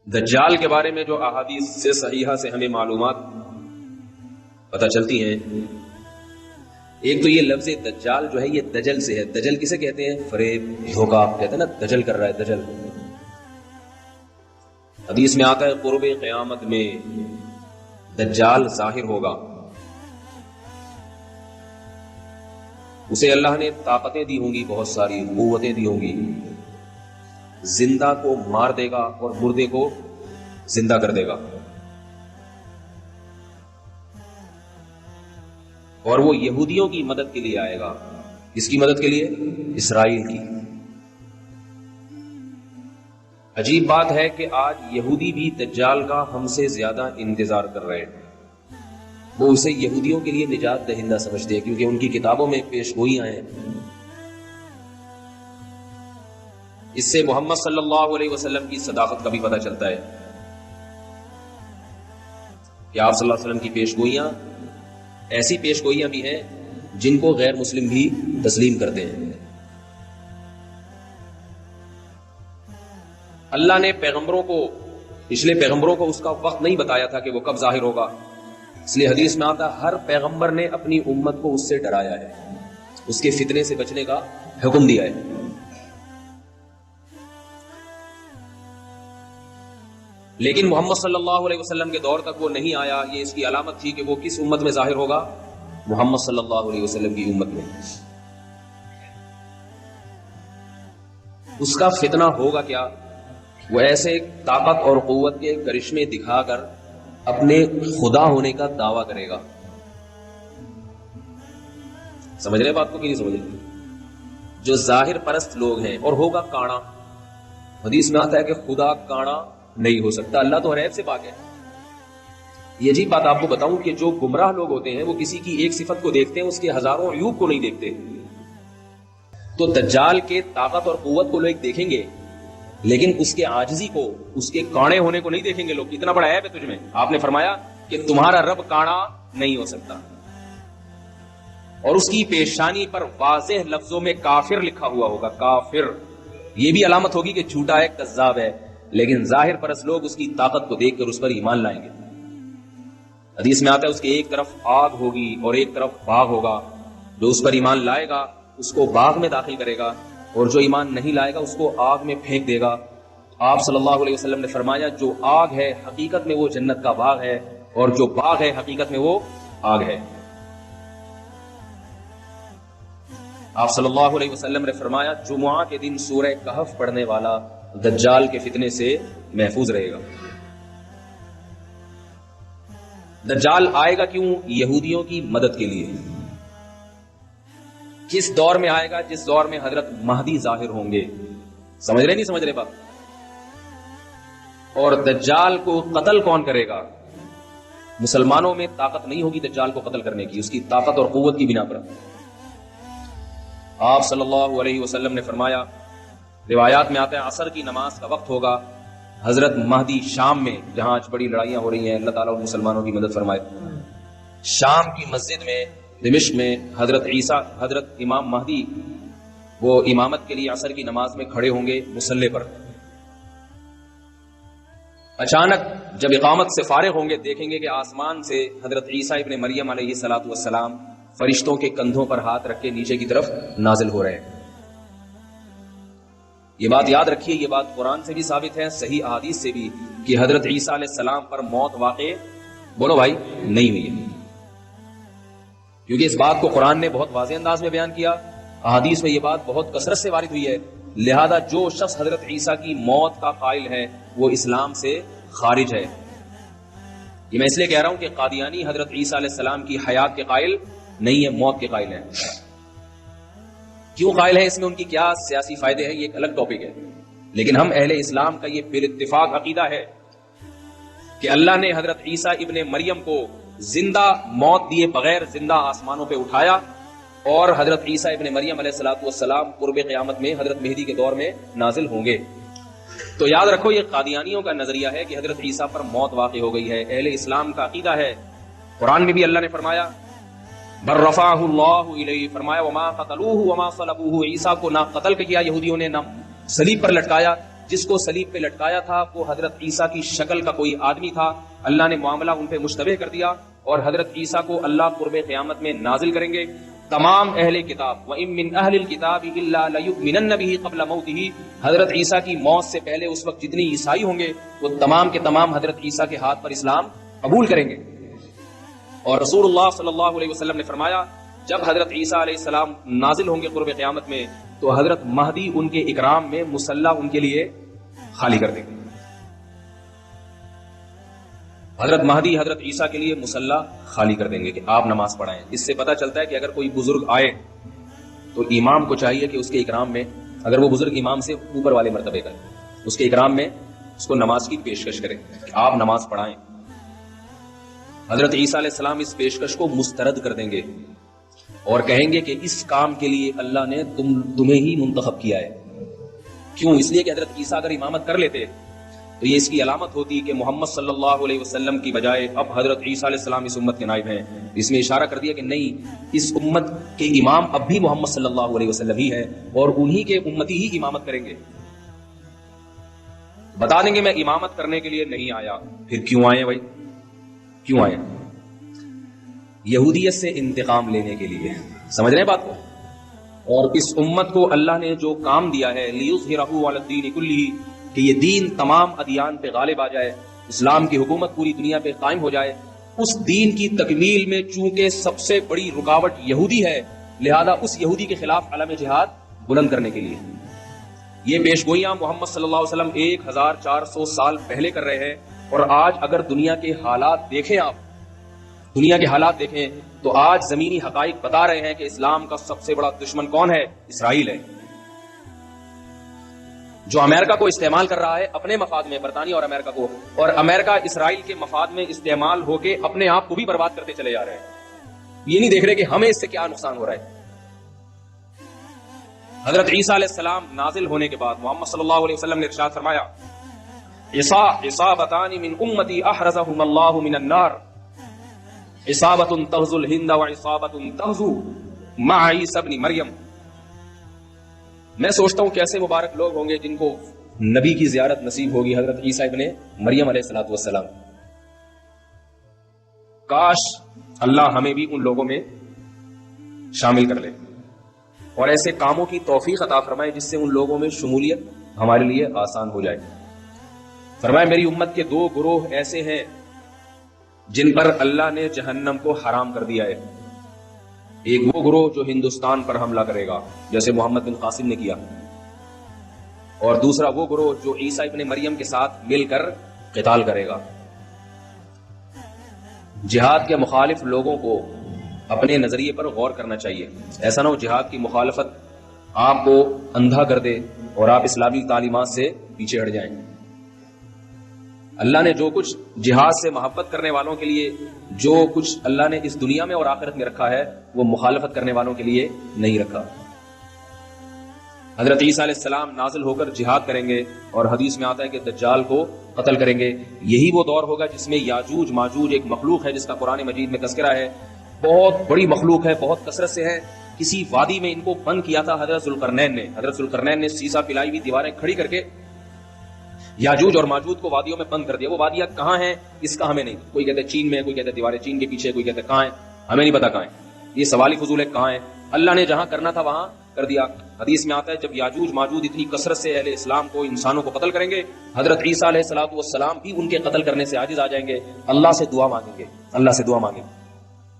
دجال کے بارے میں جو احادیث سے صحیحہ سے ہمیں معلومات پتہ چلتی ہیں، ایک تو یہ لفظ دجال جو ہے یہ دجل سے ہے۔ دجل کسے کہتے ہیں؟ فریب، دھوکہ کہتے ہیں نا، دجل کر رہا ہے، دجل۔ حدیث میں آتا ہے قرب قیامت میں دجال ظاہر ہوگا، اسے اللہ نے طاقتیں دی ہوں گی، بہت ساری قوتیں دی ہوں گی، زندہ کو مار دے گا اور مردے کو زندہ کر دے گا، اور وہ یہودیوں کی مدد کے لیے آئے گا۔ کس کی مدد کے لیے؟ اسرائیل کی۔ عجیب بات ہے کہ آج یہودی بھی دجال کا ہم سے زیادہ انتظار کر رہے ہیں۔ وہ اسے یہودیوں کے لیے نجات دہندہ سمجھتے ہیں، کیونکہ ان کی کتابوں میں پیش گوئیاں ہیں۔ اس سے محمد صلی اللہ علیہ وسلم کی صداقت کا بھی پتہ چلتا ہے کہ آپ صلی اللہ علیہ وسلم کی پیش گوئیاں ایسی پیش گوئیاں بھی ہیں جن کو غیر مسلم بھی تسلیم کرتے ہیں۔ اللہ نے پیغمبروں کو، پچھلے پیغمبروں کو اس کا وقت نہیں بتایا تھا کہ وہ کب ظاہر ہوگا، اس لیے حدیث میں آتا ہر پیغمبر نے اپنی امت کو اس سے ڈرایا ہے، اس کے فتنے سے بچنے کا حکم دیا ہے۔ لیکن محمد صلی اللہ علیہ وسلم کے دور تک وہ نہیں آیا۔ یہ اس کی علامت تھی کہ وہ کس امت میں ظاہر ہوگا؟ محمد صلی اللہ علیہ وسلم کی امت میں۔ اس کا فتنہ ہوگا کیا؟ وہ ایسے طاقت اور قوت کے کرشمے دکھا کر اپنے خدا ہونے کا دعویٰ کرے گا۔ سمجھ رہے بات کو کہ نہیں سمجھ رہے؟ جو ظاہر پرست لوگ ہیں، اور ہوگا کانا۔ حدیث میں آتا ہے کہ خدا کانا نہیں ہو سکتا، اللہ تو ہر عیب سے پاک ہے۔ یہ عجیب بات آپ کو بتاؤں کہ جو گمراہ لوگ ہوتے ہیں وہ کسی کی ایک صفت کو دیکھتے ہیں، اس کے ہزاروں عیوب کو نہیں دیکھتے۔ تو دجال کے طاقت اور قوت کو لوگ دیکھیں گے، لیکن اس کے عاجزی کو، اس کے کاڑے ہونے کو نہیں دیکھیں گے لوگ۔ اتنا بڑا عیب ہے تجھ میں۔ آپ نے فرمایا کہ تمہارا رب کاڑا نہیں ہو سکتا، اور اس کی پیشانی پر واضح لفظوں میں کافر لکھا ہوا ہوگا، کافر۔ یہ بھی علامت ہوگی کہ جھوٹا ہے، کذاب ہے۔ لیکن ظاہر پرست لوگ اس کی طاقت کو دیکھ کر اس پر ایمان لائیں گے۔ حدیث میں آتا ہے اس کے ایک طرف آگ ہوگی اور ایک طرف باغ ہوگا، جو اس پر ایمان لائے گا اس کو باغ میں داخل کرے گا، اور جو ایمان نہیں لائے گا اس کو آگ میں پھینک دے گا۔ آپ صلی اللہ علیہ وسلم نے فرمایا جو آگ ہے حقیقت میں وہ جنت کا باغ ہے، اور جو باغ ہے حقیقت میں وہ آگ ہے۔ آپ صلی اللہ علیہ وسلم نے فرمایا جمعہ کے دن سورہ کہف پڑھنے والا دجال کے فتنے سے محفوظ رہے گا۔ دجال آئے گا کیوں؟ یہودیوں کی مدد کے لیے۔ کس دور میں آئے گا؟ جس دور میں حضرت مہدی ظاہر ہوں گے۔ سمجھ رہے نہیں سمجھ رہے بات؟ اور دجال کو قتل کون کرے گا؟ مسلمانوں میں طاقت نہیں ہوگی دجال کو قتل کرنے کی، اس کی طاقت اور قوت کی بنا پر۔ آپ صلی اللہ علیہ وسلم نے فرمایا، روایات میں آتا ہے عصر کی نماز کا وقت ہوگا، حضرت مہدی شام میں، جہاں آج بڑی لڑائیاں ہو رہی ہیں، اللہ تعالیٰ مسلمانوں کی مدد فرمائے، شام کی مسجد میں دمشق میں حضرت عیسیٰ، حضرت امام مہدی وہ امامت کے لیے عصر کی نماز میں کھڑے ہوں گے مصلی پر۔ اچانک جب اقامت سے فارغ ہوں گے دیکھیں گے کہ آسمان سے حضرت عیسیٰ ابن مریم علیہ الصلوۃ والسلام فرشتوں کے کندھوں پر ہاتھ رکھ کے نیچے کی طرف نازل ہو رہے ہیں۔ یہ بات یاد رکھیے، یہ بات قرآن سے بھی ثابت ہے، صحیح احادیث سے بھی، کہ حضرت عیسیٰ علیہ السلام پر موت واقع، بولو بھائی، نہیں ہوئی ہے، کیونکہ اس بات کو قرآن نے بہت واضح انداز میں بیان کیا، احادیث میں یہ بات بہت کثرت سے وارد ہوئی ہے۔ لہذا جو شخص حضرت عیسیٰ کی موت کا قائل ہے وہ اسلام سے خارج ہے۔ یہ میں اس لیے کہہ رہا ہوں کہ قادیانی حضرت عیسیٰ علیہ السلام کی حیات کے قائل نہیں ہے، موت کے قائل ہیں۔ کیوں قائل ہے، اس میں ان کی کیا سیاسی فائدے ہیں، یہ ایک الگ ٹاپک ہے، لیکن ہم اہل اسلام کا یہ بالاتفاق عقیدہ ہے کہ اللہ نے حضرت عیسیٰ ابن مریم کو زندہ، موت دیے بغیر زندہ آسمانوں پہ اٹھایا، اور حضرت عیسیٰ ابن مریم علیہ الصلوۃ والسلام قرب قیامت میں حضرت مہدی کے دور میں نازل ہوں گے۔ تو یاد رکھو یہ قادیانیوں کا نظریہ ہے کہ حضرت عیسیٰ پر موت واقع ہو گئی ہے، اہل اسلام کا عقیدہ ہے۔ قرآن میں بھی اللہ نے فرمایا بل رفعہ اللہ الیہ، فرمایا وما قتلوہ وما صلبوہ، عیسیٰ کو نہ قتل کیا یہودیوں نے، نہ صلیب پر لٹکایا، جس کو صلیب پہ لٹکایا تھا وہ حضرت عیسیٰ کی شکل کا کوئی آدمی تھا. اللہ نے معاملہ ان پہ مشتبہ کر دیا اور حضرت عیسیٰ کو اللہ قرب قیامت میں نازل کریں گے. تمام اہل کتاب وَإِن مِّنْ أَهْلِ الْكِتَابِ إِلَّا لَيُؤْمِنَنَّ بِهِ قَبْلَ مَوْتِهِ، حضرت عیسیٰ کی موت سے پہلے اس وقت جتنی عیسائی ہوں گے وہ تمام کے تمام حضرت عیسیٰ کے ہاتھ پر اسلام قبول کریں گے. اور رسول اللہ صلی اللہ علیہ وسلم نے فرمایا جب حضرت عیسیٰ علیہ السلام نازل ہوں گے قرب قیامت میں تو حضرت مہدی ان کے اکرام میں مصلی ان کے لیے خالی کر دیں گے. حضرت مہدی حضرت عیسیٰ کے لیے مصلی خالی کر دیں گے کہ آپ نماز پڑھائیں. اس سے پتہ چلتا ہے کہ اگر کوئی بزرگ آئے تو امام کو چاہیے کہ اس کے اکرام میں، اگر وہ بزرگ امام سے اوپر والے مرتبے کا، اس کے اکرام میں اس کو نماز کی پیشکش کرے کہ آپ نماز پڑھائیں. حضرت عیسیٰ علیہ السلام اس پیشکش کو مسترد کر دیں گے اور کہیں گے کہ اس کام کے لیے اللہ نے تمہیں ہی منتخب کیا ہے. کیوں؟ اس لیے کہ حضرت عیسیٰ اگر امامت کر لیتے تو یہ اس کی علامت ہوتی کہ محمد صلی اللہ علیہ وسلم کی بجائے اب حضرت عیسیٰ علیہ السلام اس امت کے نائب ہیں. اس میں اشارہ کر دیا کہ نہیں، اس امت کے امام اب بھی محمد صلی اللہ علیہ وسلم ہی ہے اور انہی کے امتی ہی امامت کریں گے. بتا دیں گے میں امامت کرنے کے لیے نہیں آیا. پھر کیوں آئے بھائی؟ کیوں آئے؟ یہودیت سے انتقام لینے کے لیے. سمجھ رہے ہیں بات کو؟ اور اس امت کو اللہ نے جو کام دیا ہے لیظہرہ علی الدین کلہ، کہ یہ دین تمام ادیان پہ غالب آ جائے، اسلام کی حکومت پوری دنیا پہ قائم ہو جائے، اس دین کی تکمیل میں چونکہ سب سے بڑی رکاوٹ یہودی ہے، لہذا اس یہودی کے خلاف علم جہاد بلند کرنے کے لیے یہ پیشگوئیاں محمد صلی اللہ علیہ وسلم 1400 سال پہلے کر رہے ہیں. اور آج اگر دنیا کے حالات دیکھیں، آپ دنیا کے حالات دیکھیں تو آج زمینی حقائق بتا رہے ہیں کہ اسلام کا سب سے بڑا دشمن کون ہے؟ اسرائیل ہے، جو امریکہ کو استعمال کر رہا ہے اپنے مفاد میں، برطانیہ اور امریکہ کو، اور امریکہ اسرائیل کے مفاد میں استعمال ہو کے اپنے آپ کو بھی برباد کرتے چلے جا رہے ہیں. یہ نہیں دیکھ رہے کہ ہمیں اس سے کیا نقصان ہو رہا ہے. حضرت عیسیٰ علیہ السلام نازل ہونے کے بعد محمد صلی اللہ علیہ وسلم نے ارشاد فرمایا عصابتان من امتی احرزہم اللہ من النار، عصابت تغزو الہند وعصابت تغزو مع عیسی ابن مریم. میں سوچتا ہوں کیسے مبارک لوگ ہوں گے جن کو نبی کی زیارت نصیب ہوگی، حضرت عیسیٰ ابن مریم علیہ السلام. کاش اللہ ہمیں بھی ان لوگوں میں شامل کر لے اور ایسے کاموں کی توفیق عطا فرمائے جس سے ان لوگوں میں شمولیت ہمارے لیے آسان ہو جائے. فرمائے میری امت کے 2 گروہ ایسے ہیں جن پر اللہ نے جہنم کو حرام کر دیا ہے. ایک وہ گروہ جو ہندوستان پر حملہ کرے گا جیسے محمد بن قاسم نے کیا، اور دوسرا وہ گروہ جو عیسیٰ ابن مریم کے ساتھ مل کر قتال کرے گا. جہاد کے مخالف لوگوں کو اپنے نظریے پر غور کرنا چاہیے. ایسا نہ ہو جہاد کی مخالفت آپ کو اندھا کر دے اور آپ اسلامی تعلیمات سے پیچھے ہٹ جائیں. اللہ نے جو کچھ جہاد سے محبت کرنے والوں کے لیے، جو کچھ اللہ نے اس دنیا میں اور آخرت میں رکھا ہے، وہ مخالفت کرنے والوں کے لیے نہیں رکھا. حضرت عیسیٰ علیہ السلام نازل ہو کر جہاد کریں گے اور حدیث میں آتا ہے کہ دجال کو قتل کریں گے. یہی وہ دور ہوگا جس میں یاجوج ماجوج ایک مخلوق ہے جس کا قرآن مجید میں تذکرہ ہے. بہت بڑی مخلوق ہے، بہت کثرت سے ہے. کسی وادی میں ان کو بند کیا تھا حضرت ذوالقرنین نے سیسا پلائی ہوئی دیواریں کھڑی کر کے یاجوج اور ماجوج کو وادیوں میں بند کر دیا. وہ وادیاں کہاں ہیں اس کا ہمیں نہیں، کوئی کہتے چین میں، کوئی کہتے دیواریں چین کے پیچھے، کوئی کہتے کہاں ہیں، ہمیں نہیں پتا کہاں ہیں. یہ سوال ہی فضول ہے کہاں ہے. اللہ نے جہاں کرنا تھا وہاں کر دیا. حدیث میں آتا ہے جب یاجوج ماجوج اتنی کثرت سے اہل اسلام کو، انسانوں کو قتل کریں گے، حضرت عیسیٰ علیہ السلام بھی ان کے قتل کرنے سے عاجز آ جائیں گے. اللہ سے دعا مانگیں گے، اللہ سے دعا مانگیں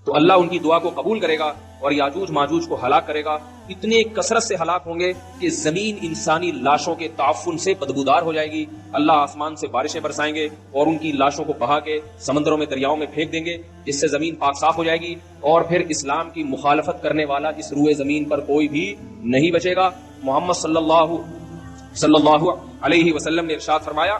تو اللہ ان کی دعا کو قبول کرے گا اور یاجوج ماجوج کو ہلاک کرے گا. اتنے کثرت سے ہلاک ہوں گے کہ زمین انسانی لاشوں کے تعفن سے بدبودار ہو جائے گی. اللہ آسمان سے بارشیں برسائیں گے اور ان کی لاشوں کو بہا کے سمندروں میں، دریاؤں میں پھینک دیں گے، جس سے زمین پاک صاف ہو جائے گی اور پھر اسلام کی مخالفت کرنے والا اس روئے زمین پر کوئی بھی نہیں بچے گا. محمد صلی اللہ علیہ وسلم نے ارشاد فرمایا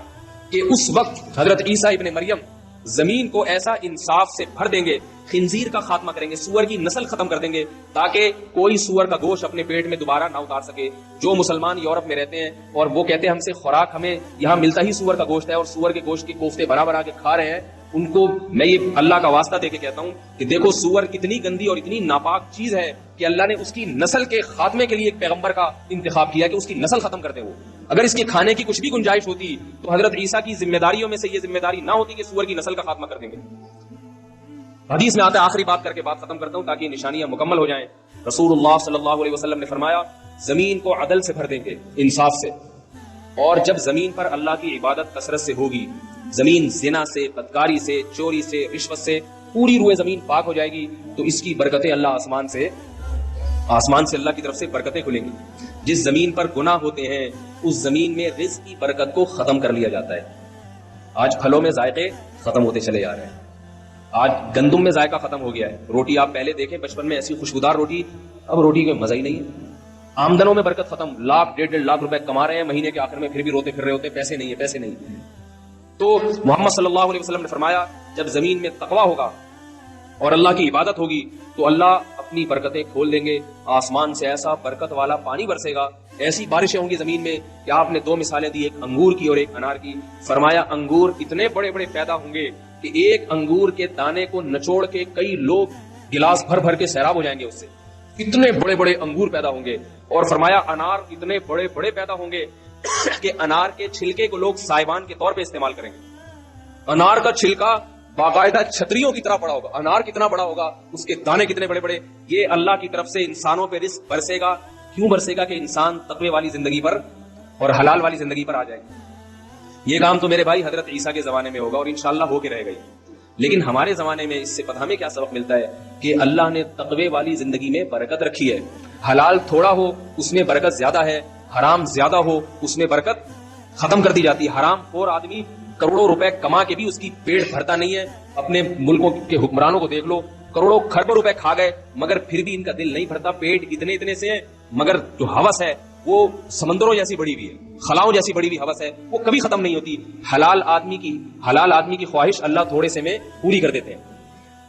کہ اس وقت حضرت عیسیٰ ابن مریم زمین کو ایسا انصاف سے بھر دیں گے، خنزیر کا خاتمہ کریں گے، سور کی نسل ختم کر دیں گے تاکہ کوئی سور کا گوشت اپنے پیٹ میں دوبارہ نہ اتار سکے. جو مسلمان یورپ میں رہتے ہیں اور وہ کہتے ہیں ہم سے خوراک، ہمیں یہاں ملتا ہی سور کا گوشت ہے اور سور کے گوشت کے کوفتے بنا بنا کے کھا رہے ہیں، ان کو میں یہ اللہ کا واسطہ دے کے کہتا ہوں کہ دیکھو سور کتنی گندی اور اتنی ناپاک چیز ہے کہ اللہ نے اس کی نسل کے خاتمے کے لیے ایک پیغمبر کا انتخاب کیا کہ اس کی نسل ختم کر دے وہ. اگر اس کے کھانے کی کچھ بھی گنجائش ہوتی تو حضرت عیسیٰ کی ذمہ داریوں میں سے یہ ذمہ داری نہ ہوتی کہ سور کی نسل کا خاتمہ کر دیں گے. حدیث میں آتا ہے, آخری بات کر کے بات ختم کرتا ہوں تاکہ یہ نشانیاں مکمل ہو جائیں. رسول اللہ صلی اللہ علیہ وسلم نے فرمایا زمین کو عدل سے بھر دیں گے, انصاف سے, اور جب زمین پر اللہ کی عبادت کثرت سے ہوگی, زمین زنا سے, بدکاری سے, چوری سے, رشوت سے پوری روئے زمین پاک ہو جائے گی تو اس کی برکتیں اللہ آسمان سے اللہ کی طرف سے برکتیں کھلیں گی. جس زمین پر گناہ ہوتے ہیں اس زمین میں رزق کی برکت کو ختم کر لیا جاتا ہے. آج پھلوں میں ذائقے ختم ہوتے چلے جا رہے ہیں, آج گندم میں ذائقہ ختم ہو گیا ہے. روٹی آپ پہلے دیکھیں بچپن میں ایسی خوشبودار روٹی, اب روٹی کا مزہ ہی نہیں ہے. آمدنوں میں برکت ختم, لاکھ 1.5 لاکھ روپے کما رہے ہیں, مہینے کے آخر میں پھر بھی روتے پھر رہے ہوتے, پیسے نہیں. تو محمد صلی اللہ علیہ وسلم نے فرمایا جب زمین میں تقویٰ ہوگا اور اللہ کی عبادت ہوگی تو اللہ اپنی برکتیں کھول دیں گے. آسمان سے ایسا برکت والا پانی برسے گا, ایسی بارشیں ہوں گی زمین میں کہ آپ نے 2 مثالیں دی, ایک انگور کی اور ایک انار کی. فرمایا انگور اتنے بڑے بڑے پیدا ہوں گے کہ ایک انگور کے دانے کو نچوڑ کے کئی لوگ گلاس بھر بھر کے سیراب ہو جائیں گے, اس سے اتنے بڑے بڑے انگور پیدا ہوں گے. اور فرمایا انار اتنے بڑے بڑے پیدا ہوں گے کہ انار کے چھلکے کو لوگ سائبان کے طور پہ استعمال کریں گے. انار کا چھلکا باقاعدہ چھتریوں کی طرح بڑا ہوگا. انار کتنا بڑا ہوگا, اس کے دانے کتنے بڑے بڑے. یہ اللہ کی طرف سے انسانوں پہ رزق برسے گا. کیوں برسے گا؟ کہ انسان تقوی والی زندگی پر اور حلال والی زندگی پر آ جائے. یہ کام تو میرے بھائی حضرت عیسیٰ کے زمانے میں ہوگا اور انشاءاللہ ہو کے رہے گا. لیکن ہمارے زمانے میں اس سے پتہ ہمیں کیا سبق ملتا ہے کہ اللہ نے تقوی والی زندگی میں برکت رکھی ہے. حلال تھوڑا ہو اس میں برکت زیادہ ہے, حرام زیادہ ہو اس میں برکت ختم کر دی جاتی ہے. حرام خور آدمی کروڑوں روپے کما کے بھی اس کی پیٹ بھرتا نہیں ہے. اپنے ملکوں کے حکمرانوں کو دیکھ لو, کروڑوں کھربوں روپے کھا گئے مگر پھر بھی ان کا دل نہیں بھرتا. پیٹ اتنے سے ہیں مگر جو ہوس ہے وہ سمندروں جیسی بڑی ہوئی ہے, خلاؤں جیسی بڑی ہوئی ہوس ہے, وہ کبھی ختم نہیں ہوتی. حلال آدمی کی خواہش اللہ تھوڑے سے میں پوری کر دیتے ہیں.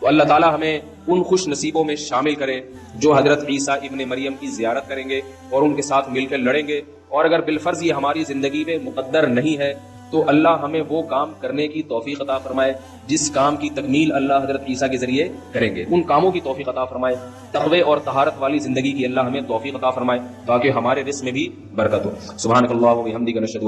تو اللہ تعالیٰ ہمیں ان خوش نصیبوں میں شامل کرے جو حضرت عیسیٰ ابن مریم کی زیارت کریں گے اور ان کے ساتھ مل کر لڑیں گے. اور اگر بالفرض یہ ہماری زندگی میں مقدر نہیں ہے تو اللہ ہمیں وہ کام کرنے کی توفیق عطا فرمائے جس کام کی تکمیل اللہ حضرت عیسیٰ کے ذریعے کریں گے. ان کاموں کی توفیق عطا فرمائے. تقوی اور طہارت والی زندگی کی اللہ ہمیں توفیق عطا فرمائے تاکہ ہمارے رزق میں بھی برکت ہو. سبحانک اللہم و بحمدک نشہد